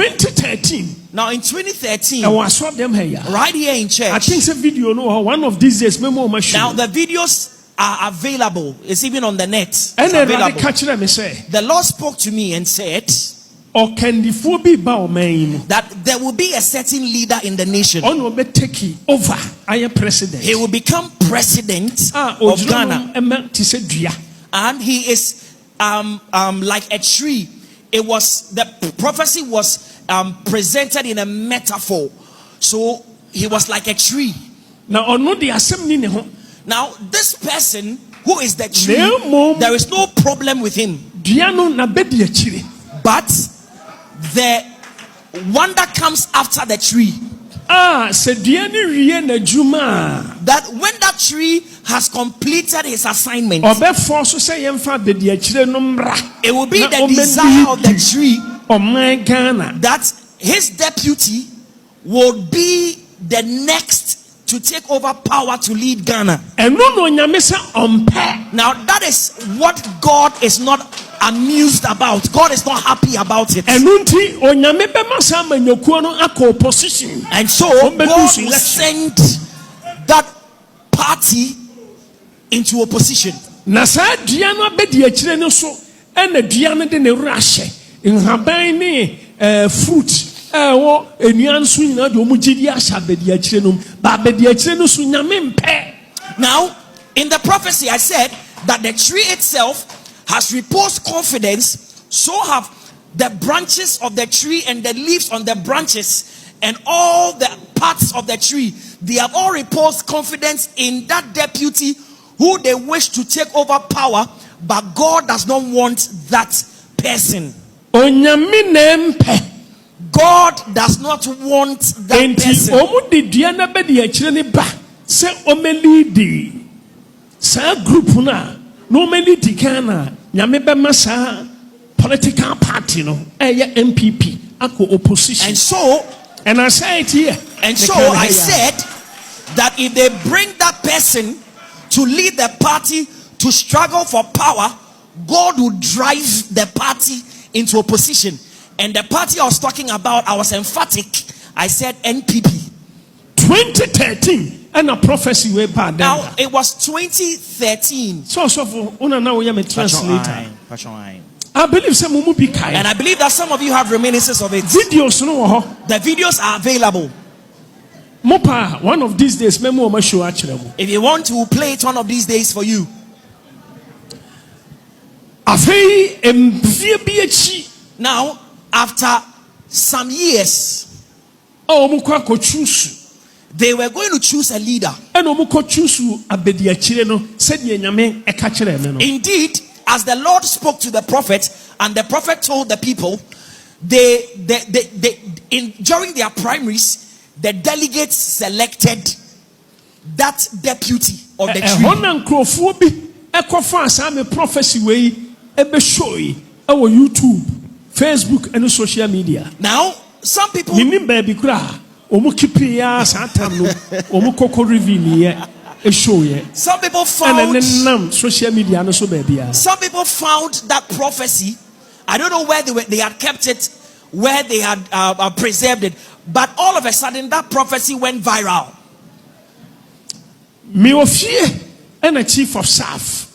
2013. Now in 2013, I was them here. right here in church. I think it's a video. No, one of these days, now the videos are available. It's even on the net. It's and available. The Lord spoke to me and said that there will be a certain leader in the nation. Over. I am president. He will become president of Ghana, and he is like a tree. It was the prophecy was presented in a metaphor, so he was like a tree. Now this person who is the tree, there is no problem with him. But the one that comes after the tree, that when that tree has completed his assignment, it will be the desire of the tree that his deputy will be the next to take over power to lead Ghana. Now that is what God is not amused about. God is not happy about it. And so God will send that party into opposition. Fruit. Now, in the prophecy, I said that the tree itself has reposed confidence, so have the branches of the tree and the leaves on the branches and all the parts of the tree. They have all reposed confidence in that deputy who they wish to take over power, but God does not want that person. God does not want that person. Political party no MPP opposition. And I said that if they bring that person to lead the party to struggle for power, God will drive the party into opposition. And the party I was talking about, I was emphatic. I said NPP. 2013 and a prophecy way back. Now it was 2013. So now we are a translator. I believe some will be kind. And I believe that some of you have reminiscences of it. Videos no. The videos are available. Mopa, one of these days, memo show actually. If you want to play it one of these days for you. Now, after some years, they were going to choose a leader. Indeed, as the Lord spoke to the prophet, and the prophet told the people, during their primaries, the delegates selected that deputy of the tree. YouTube, Facebook, and social media. Now, some people. Some people found social media. Some people found that prophecy. I don't know where they had kept it, where they had preserved it, but all of a sudden that prophecy went viral. And a chief of staff,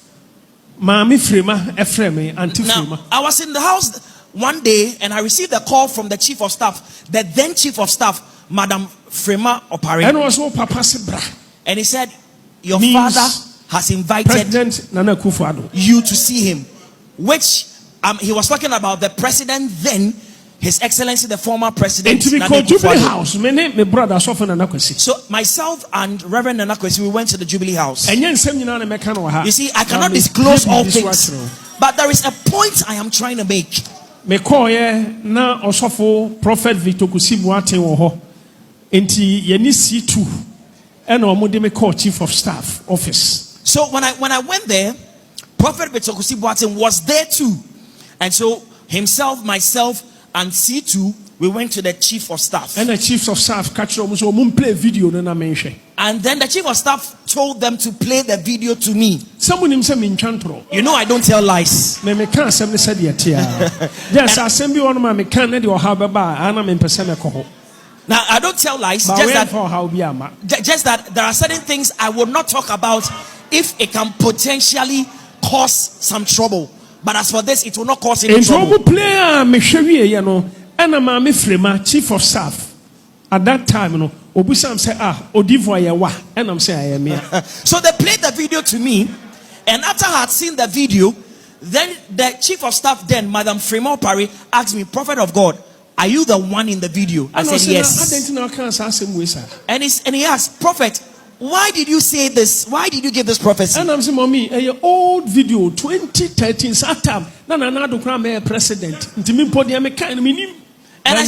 Mami Frema, Efreme, Auntie Frema. I was in the house one day and I received a call from the chief of staff, the then chief of staff, Madam Frema Opare. And also Papa Sebra. And he said, your father has invited President Nana Akufo-Addo you to see him. Which he was talking about the president then, His Excellency the former president. And to be called Jubilee House. My brother So myself and Reverend Nana Kwesi, we went to the Jubilee House. You see, I cannot disclose all things, but there is a point I am trying to make. Me call na osofo Prophet Victor Kusibuate wo ho. Enti ye ni C2 and omode me call Chief of Staff office. So when I went there, Prophet Victor Kusibuate was there too. And so himself, myself, And C2, we went to the chief of staff. And the chief of staff catch them so play video na mention. And then the chief of staff told them to play the video to me. Someone himself in chantro. You know I don't tell lies. Me can't say said yet. Yes, I send you on my mechanic or how about and I'm in Pesamaco. Now I don't tell lies. Just that there are certain things I would not talk about if it can potentially cause some trouble. But as for this, it will not cause any trouble. Player me you know, and I'm a frema chief of staff. At that time, you know, Obusam say Odivoye wa, and I'm saying I am here. So they played the video to me, and after I had seen the video, then the chief of staff, then Madam Fremont Parry, asked me, Prophet of God, are you the one in the video? I said yes. And he asked, Prophet, why did you say this? Why did you give this prophecy? And I'm saying, Mommy, a old video, 2013, Satam, Nana president. And I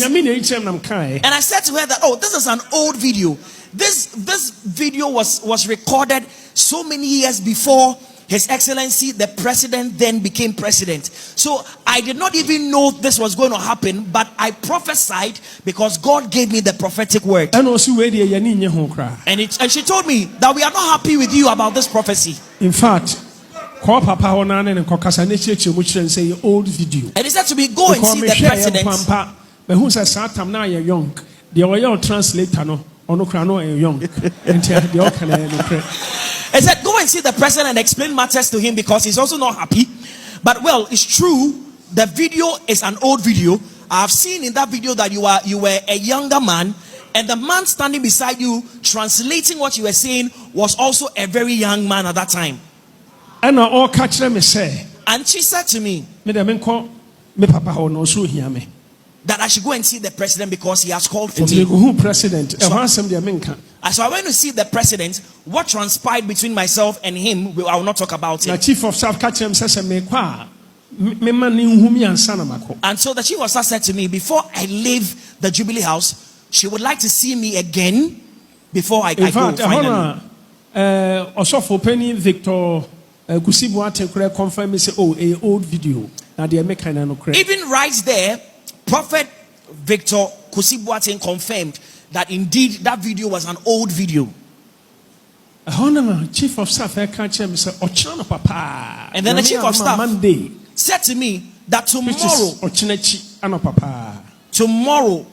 said to her that, oh, this is an old video. This video was recorded so many years before His Excellency, the president, then became president. So I did not even know this was going to happen, but I prophesied because God gave me the prophetic word. And she told me that we are not happy with you about this prophecy. In fact, call Papa and say old video. And he said to me, go and see the president. But who says Satam now you're young? The oil translator no young. I said, go and see the president and explain matters to him because he's also not happy. But well, it's true. The video is an old video. I've seen in that video that you were a younger man, and the man standing beside you translating what you were saying was also a very young man at that time. And I all catch them say. And she said to me, that I should go and see the president because he has called for me. Who president? So I went to see the president. What transpired between myself and him, I will not talk about it. The chief of staff catch him says, and so the chief of staff said to me, before I leave the Jubilee House, she would like to see me again before I go finally. Also for Penny Victor Kusibu confirm me say, oh, a old video. Now they make kind of even right there, Prophet Victor Kusibuaten confirmed that indeed that video was an old video. Chief of staff catch him say, papa. And then the chief of staff said to me that tomorrow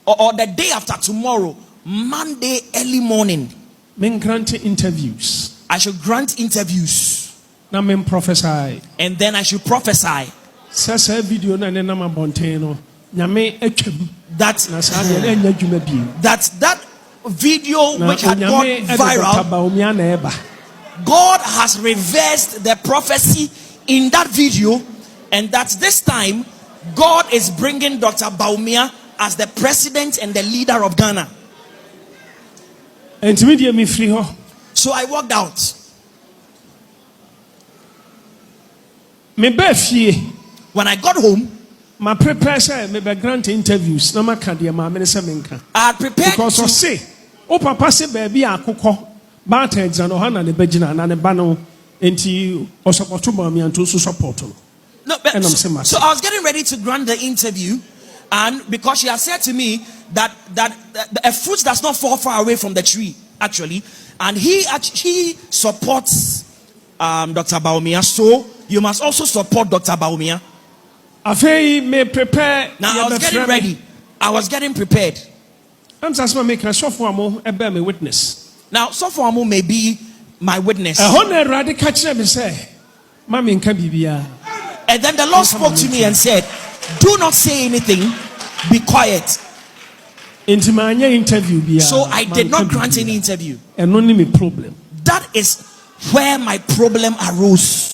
or the day after tomorrow, Monday early morning, interviews. I should grant interviews. Now prophesy. And then I should prophesy. Video that video which had gone viral, God has reversed the prophecy in that video, and that this time God is bringing Dr. Bawumia as the president and the leader of Ghana. So I walked out. When I got home, my prepare maybe grant interviews. No matter the I had prepared because I say, oh papa say baby akoko, but exam ohana ne begina na ne bano enti o support me and to support. No, but so I was getting ready to grant the interview, and because she has said to me that a fruit does not fall far away from the tree actually, and he supports Dr. Bawumia, so you must also support Dr. Bawumia. Now I was getting ready. I was getting prepared. I'm just making a software bear me witness. Now, software may be my witness. And then the Lord spoke to me and said, do not say anything, be quiet. So I did not grant any interview. And only me problem. That is where my problem arose.